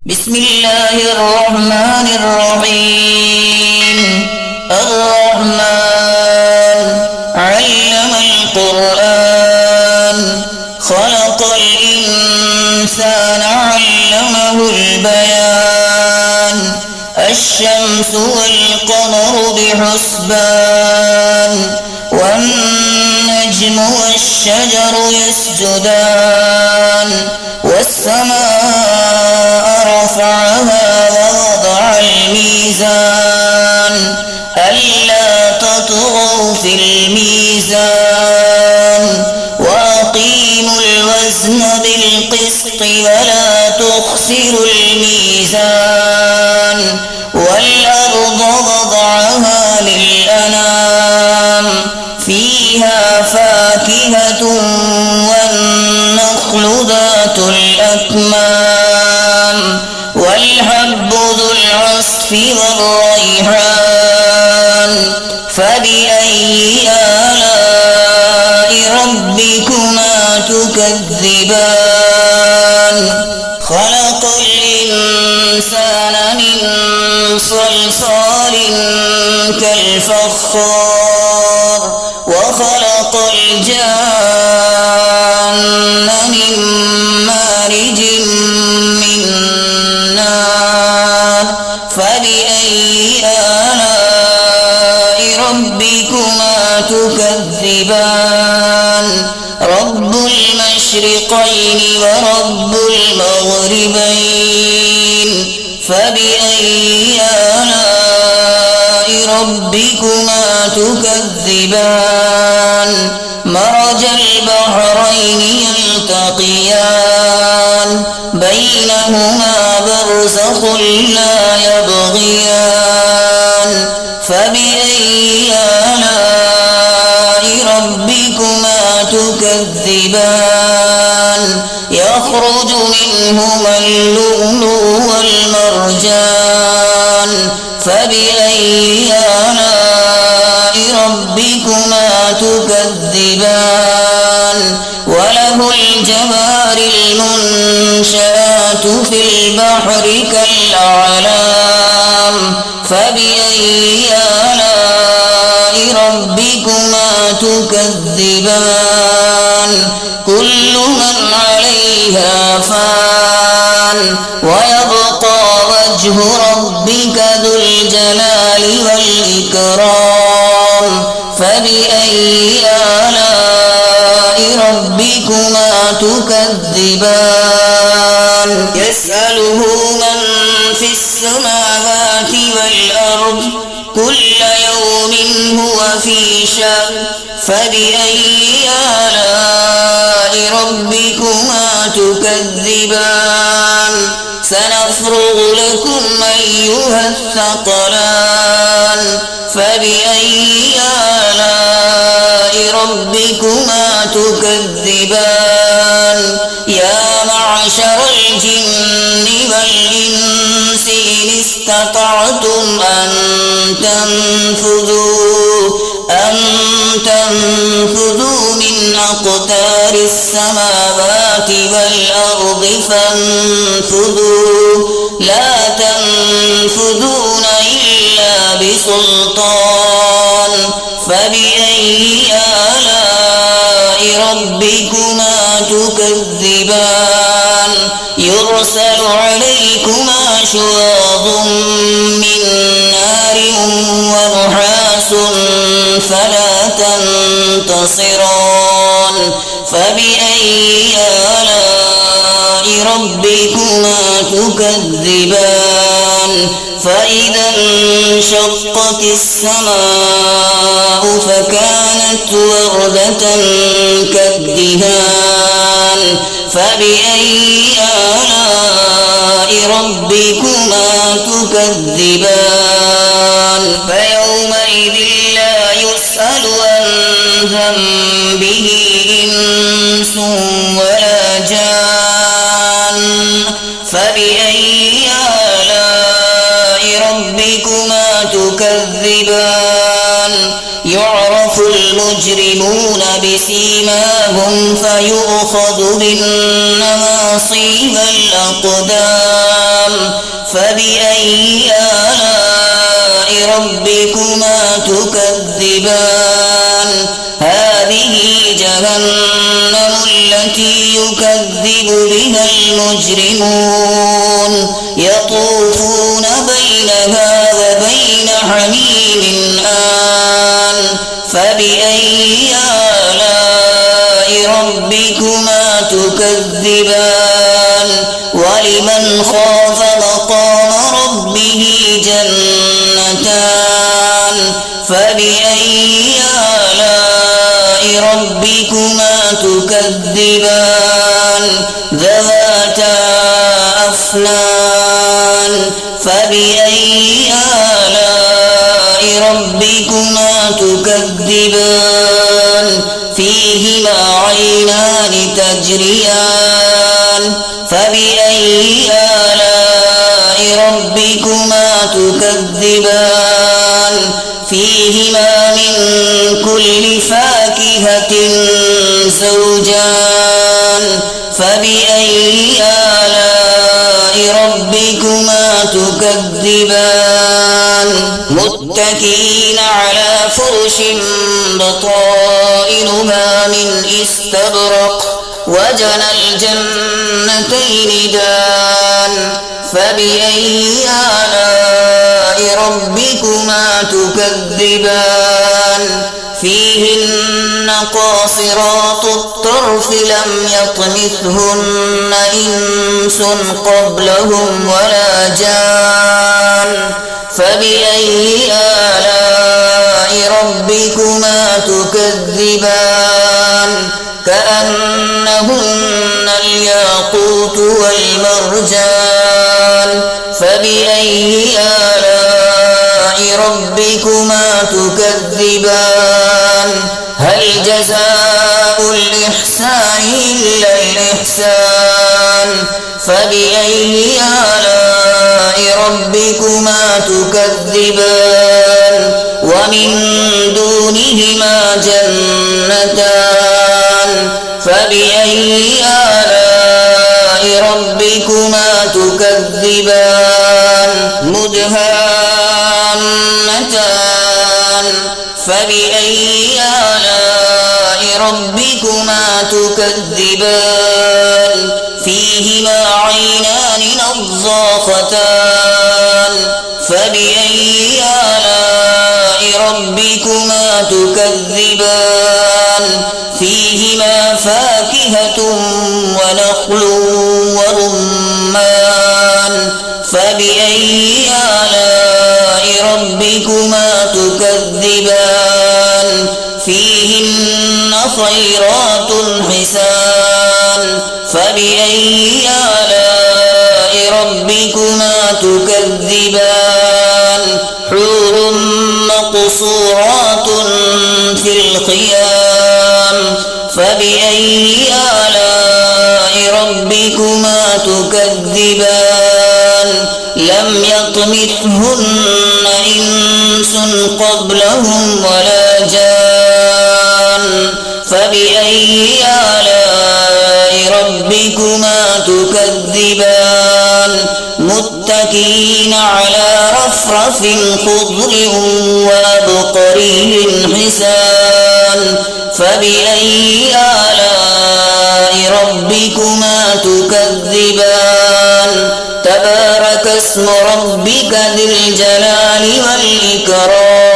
بسم الله الرحمن الرحيم. الرحمن علم القرآن خلق الإنسان علمه البيان. الشمس والقمر بحسبان والنجم والشجر يسجدان. والسماء رفعها ووضع الميزان ألا تطغوا في الميزان وأقيموا الوزن بالقسط ولا تخسروا الميزان. والأرض وضعها للأنام فيها فاكهة والنخل ذات الأكمام والحب ذو العصف والريحان. فبأي آلاء ربكما تكذبان. خلق الإنسان من صلصال كالفخار وخلق الجان من مارج من نار. فبأي آلاء ربكما تكذبان. رب المشرقين ورب المغربين. فبأي آلاء ربكما تكذبان. مرج البحرين يلتقيان بينهما برزخ لا يبغيان. فبأي آلاء ربكما تكذبان. يخرج منهما اللؤلؤ والمرجان. فبأي آلاء ربكما تكذبان. وله الجوار المنشآت في البحر كالأعلام. فبأي آلاء ربكما تكذبان. كل من عليها فان ويبقى وجه ربك ذو الجلال والإكرام. فبأي آلاء ربكما تكذبان. يسأله من في السماوات والأرض كل يوم هو في شأن. فبأي آلاء ربكما تكذبان. سنفرغ لكم أيها الثقلان. فبأي آلاء ربكما تكذبان. يا معشر الجن والإنس إن استطعتم أن تنفذوا من أقطار السماوات والأرض فانفذوا لا تنفذون إلا بسلطان. فبأي آلاء ربكما تكذبان. يرسل عليكما شواظ من نار ونحاس فلا تنتصران. فبأي آلاء ربكما تكذبان. فإذا انشقت السماء فكانت وردة كالدهان. فبأي آلاء ربكما تكذبان. فيومئذ لا يسأل عن ذنبه إنس ولا جان. فبأي آلاء ربكما تكذبان. يعرف المجرمون بسيماهم فيؤخذ بالنواصي والأقدام فبأي آلاء ربكما تكذبان هذه جهنم التي يكذب بها المجرمون يطوفون بينها وبين حميم آن فبأي آلاء ربكما تكذبان ولمن خاف مقام ربه جنتان فبأي آلاء ربكما تكذبان ذواتا أفنان فبأي آلاء ربكما تكذبان فيهما عينان تجريان فبأي آلاء ربكما تكذبان فيهما من كل فاكهة زوجان فبأي آلاء ربكما تكذبان متكئين على فرش بطائنها من استبرق وجنى الجنتين دان فبأي آلاء ربكما تكذبان فيهن قاصرات الطرف لم يطمثهن إنس قبلهم ولا جان فبأي آلاء ربكما تكذبان كأنهن الياقوت والمرجان فبأي آلاء ربكما تكذبان هل جزاء الإحسان إلا الإحسان فبأي آلاء ربكما تكذبان ومن دونهما جنتان فبأي آلاء ربكما تكذبان مدهامتان فبأي آلاء ربكما تكذبان فيهما عينان نضاختان فبأي آلاء ربكما تكذبان فيهما فاكهة ونخل ورمان فبأي آلاء ربكما تكذبان فيهن خيرات حسان فبأي آلاء ربكما تكذبان حور مقصورات في الخيام فبأي آلاء ربكما تكذبان لم يطمثهن إنس قبلهم ولا جان فبأي آلاء ربكما تكذبان متكئين على رفرف خضر وعبقري حسان فبأي آلاء ربكما تكذبان تبارك اسم ربك ذي الجلال والإكرام